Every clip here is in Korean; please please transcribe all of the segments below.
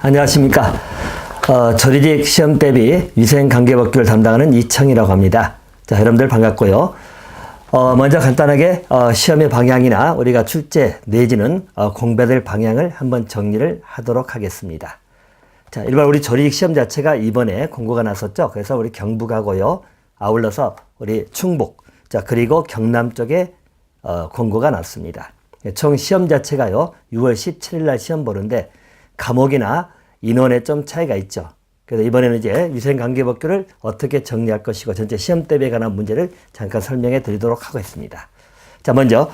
안녕하십니까. 조리직 시험 대비 위생관계법규를 담당하는 이청이라고 합니다. 자, 여러분들 반갑고요. 먼저 간단하게 시험의 방향이나 우리가 출제 내지는 공부될 방향을 한번 정리를 하도록 하겠습니다. 자, 일반 우리 조리직 시험 자체가 이번에 공고가 났었죠. 그래서 우리 경북하고요. 아울러서 우리 충북, 자, 그리고 경남 쪽에 공고가 났습니다. 총 시험 자체가요. 6월 17일 날 시험 보는데 과목이나 인원에 좀 차이가 있죠. 그래서 이번에는 이제 위생관계법규를 어떻게 정리할 것이고 전체 시험 대비에 관한 문제를 잠깐 설명해 드리도록 하겠습니다. 자, 먼저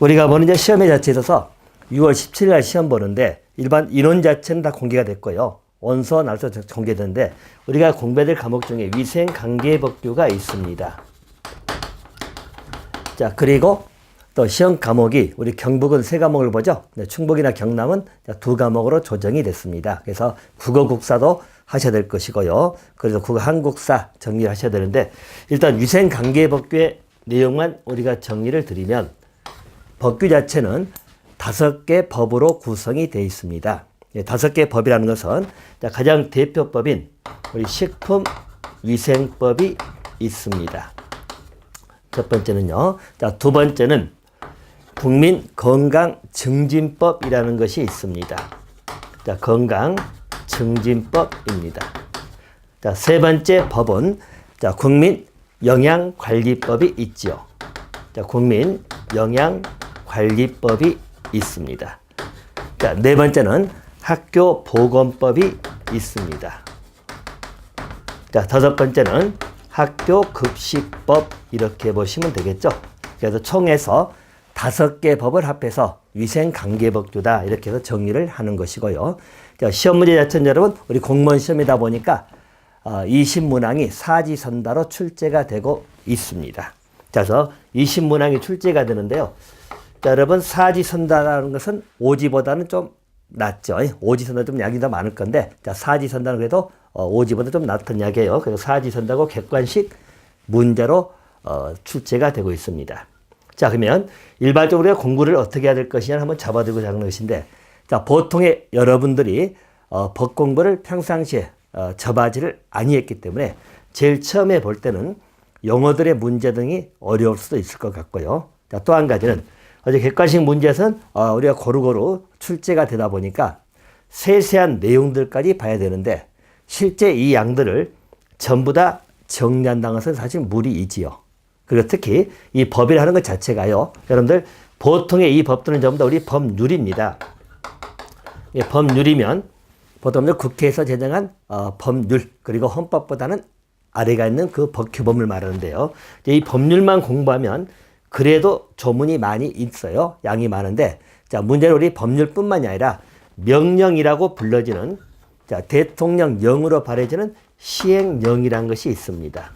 우리가 보는 이제 시험의 자체에 있어서 6월 17일 날 시험 보는데 일반 인원 자체는 다 공개가 됐고요. 원서 날짜 공개되는데 우리가 공부될 과목 중에 위생관계법규가 있습니다. 자, 그리고 또 시험 과목이 우리 경북은 3과목을 보죠. 충북이나 경남은 2과목으로 조정이 됐습니다. 그래서 국어 국사도 하셔야 될 것이고요. 그래서 국어 한국사 정리를 하셔야 되는데 일단 위생관계법규의 내용만 우리가 정리를 드리면 법규 자체는 5개 법으로 구성이 되어 있습니다. 5개 법이라는 것은 가장 대표법인 우리 식품위생법이 있습니다. 첫 번째는요. 자, 두 번째는 국민건강증진법이라는 것이 있습니다. 자, 건강증진법입니다. 자, 세 번째 법은 자, 국민영양관리법이 있죠. 자, 국민영양관리법이 있습니다. 자, 네 번째는 학교보건법이 있습니다. 자, 다섯 번째는 학교급식법 이렇게 보시면 되겠죠. 그래서 총해서 5개 법을 합해서 위생관계법규다 이렇게 해서 정리를 하는 것이고요. 자, 시험 문제 자체는 여러분 우리 공무원 시험이다 보니까 20문항이 사지선다로 출제가 되고 있습니다. 자, 그래서 20문항이 출제가 되는데요. 자, 여러분 사지선다라는 것은 오지보다는 좀 낫죠. 오지선다 좀 약이 더 많을 건데 자, 사지선다는 그래도 오지보다 좀 낫던 약이에요. 그래서 사지선다고 객관식 문제로 출제가 되고 있습니다. 자, 그러면 일반적으로 공부를 어떻게 해야 될 것이냐 한번 잡아들고 자는 것인데 자, 보통의 여러분들이 법 공부를 평상시에 접하지를 아니했기 때문에 제일 처음에 볼 때는 영어들의 문제 등이 어려울 수도 있을 것 같고요. 자, 또 한 가지는 어제 객관식 문제에서는 우리가 고루고루 출제가 되다 보니까 세세한 내용들까지 봐야 되는데 실제 이 양들을 전부 다 정리한다는 것은 사실 무리이지요. 그리고 특히 이 법이라는 것 자체가요. 여러분들 보통의 이 법들은 전부 다 우리 법률입니다. 법률이면 보통 국회에서 제정한 법률 그리고 헌법보다는 아래가 있는 그 규범을 말하는데요. 이 법률만 공부하면 그래도 조문이 많이 있어요. 양이 많은데 자, 문제는 우리 법률뿐만이 아니라 명령이라고 불러지는 자, 대통령령으로 발해지는 시행령이라는 것이 있습니다.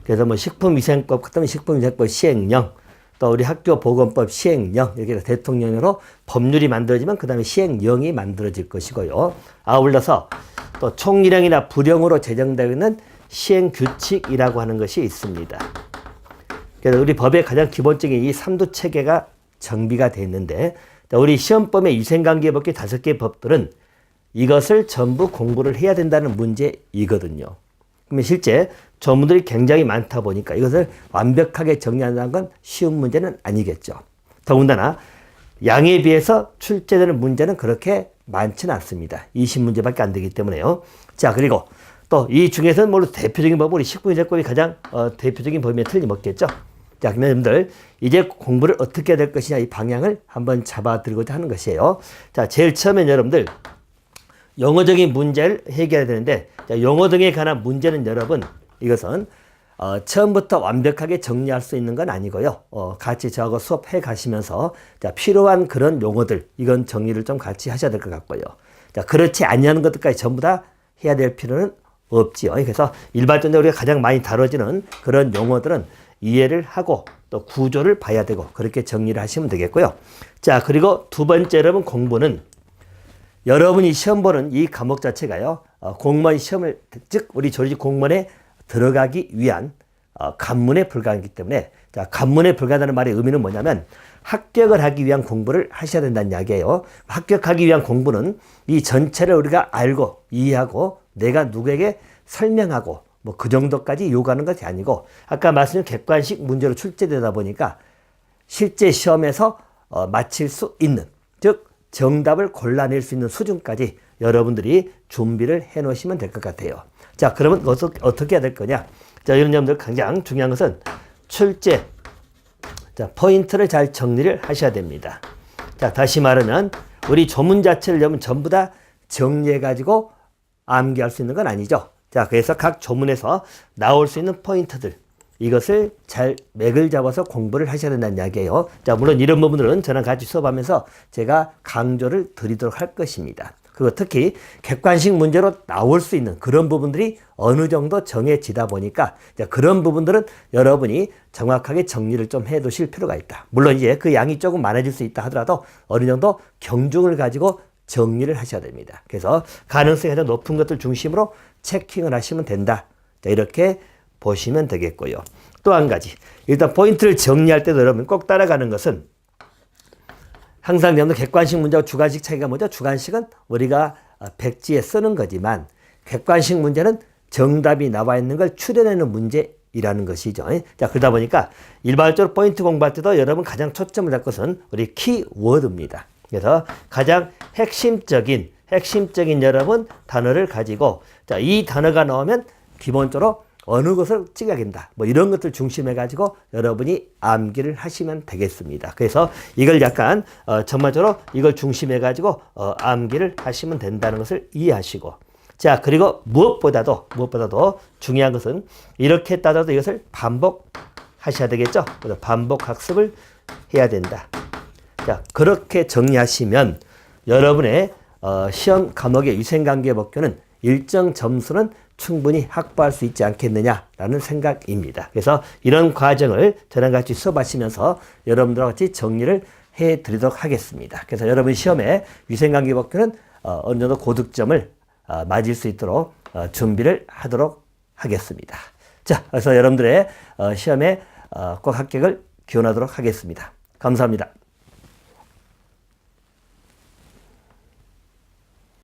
그래서 뭐 식품위생법 같으면 식품위생법 시행령, 또 우리 학교보건법 시행령, 이렇게 대통령으로 법률이 만들어지면 그 다음에 시행령이 만들어질 것이고요. 아울러서 또 총리령이나 부령으로 제정되어 있는 시행규칙이라고 하는 것이 있습니다. 그래서 우리 법의 가장 기본적인 이 3두 체계가 정비가 되어 있는데 우리 시험범의 위생관계법규 5개 법들은 이것을 전부 공부를 해야 된다는 문제이거든요. 그러면 실제 조문들이 굉장히 많다 보니까 이것을 완벽하게 정리한다는 건 쉬운 문제는 아니겠죠. 더군다나 양에 비해서 출제되는 문제는 그렇게 많지는 않습니다. 20문제밖에 안 되기 때문에요. 자, 그리고 또 이 중에서는 물론 대표적인 법은 우리 식품위생법이 가장 대표적인 법이면 틀림없겠죠. 자, 그러면 여러분들 이제 공부를 어떻게 해야 될 것이냐 이 방향을 한번 잡아드리고자 하는 것이에요. 자, 제일 처음엔 여러분들 영어적인 문제를 해결해야 되는데 자, 영어 등에 관한 문제는 여러분 이것은 처음부터 완벽하게 정리할 수 있는 건 아니고요. 같이 저하고 수업해 가시면서 자, 필요한 그런 용어들 이건 정리를 좀 같이 하셔야 될 것 같고요. 자, 그렇지 않냐는 것들까지 전부 다 해야 될 필요는 없지요. 그래서 일반적으로 우리가 가장 많이 다뤄지는 그런 용어들은 이해를 하고 또 구조를 봐야 되고 그렇게 정리를 하시면 되겠고요. 자, 그리고 두 번째 여러분 공부는 여러분이 시험 보는 이 과목 자체가요. 공무원 시험을 즉 우리 조리직 공무원에 들어가기 위한 관문에 불과하기 때문에 자, 관문에 불과하다는 말의 의미는 뭐냐면 합격을 하기 위한 공부를 하셔야 된다는 이야기예요. 합격하기 위한 공부는 이 전체를 우리가 알고 이해하고 내가 누구에게 설명하고 뭐 그 정도까지 요구하는 것이 아니고 아까 말씀드린 객관식 문제로 출제되다 보니까 실제 시험에서 맞힐 수 있는, 즉 정답을 골라낼 수 있는 수준까지 여러분들이 준비를 해 놓으시면 될 것 같아요. 자, 그러면 어떻게 해야 될 거냐? 자, 이런 점들 가장 중요한 것은 출제, 자, 포인트를 잘 정리를 하셔야 됩니다. 자, 다시 말하면 우리 조문 자체를 여러분 전부 다 정리해 가지고 암기할 수 있는 건 아니죠. 자, 그래서 각 조문에서 나올 수 있는 포인트들, 이것을 잘 맥을 잡아서 공부를 하셔야 된다는 이야기예요. 자, 물론 이런 부분들은 저랑 같이 수업하면서 제가 강조를 드리도록 할 것입니다. 그리고 특히 객관식 문제로 나올 수 있는 그런 부분들이 어느 정도 정해지다 보니까 그런 부분들은 여러분이 정확하게 정리를 좀 해 두실 필요가 있다. 물론 이제 그 양이 조금 많아질 수 있다 하더라도 어느 정도 경중을 가지고 정리를 하셔야 됩니다. 그래서 가능성이 가장 높은 것들 중심으로 체킹을 하시면 된다. 자, 이렇게 보시면 되겠고요. 또 한 가지, 일단 포인트를 정리할 때도 여러분 꼭 따라가는 것은 항상 여러분들 객관식 문제와 주관식 차이가 뭐죠? 주관식은 우리가 백지에 쓰는 거지만 객관식 문제는 정답이 나와 있는 걸 추려내는 문제이라는 것이죠. 자, 그러다 보니까 일반적으로 포인트 공부할 때도 여러분 가장 초점을 할 것은 우리 키워드입니다. 그래서 가장 핵심적인 여러분 단어를 가지고, 자, 이 단어가 나오면 기본적으로 어느 것을 찍어야 된다. 뭐 이런 것들 중심해 가지고 여러분이 암기를 하시면 되겠습니다. 그래서 이걸 약간 전반적으로 이걸 중심해 가지고 암기를 하시면 된다는 것을 이해하시고, 자, 그리고 무엇보다도 중요한 것은 이렇게 따져도 이것을 반복하셔야 되겠죠. 그래서 반복 학습을 해야 된다. 자, 그렇게 정리하시면 여러분의 시험 과목의 위생관계 법규는 일정 점수는 충분히 확보할 수 있지 않겠느냐라는 생각입니다. 그래서 이런 과정을 저랑 같이 수업하시면서 여러분들과 같이 정리를 해드리도록 하겠습니다. 그래서 여러분 시험에 위생관계 법규는 어느 정도 고득점을 맞을 수 있도록 준비를 하도록 하겠습니다. 자, 그래서 여러분들의 시험에 꼭 합격을 기원하도록 하겠습니다. 감사합니다.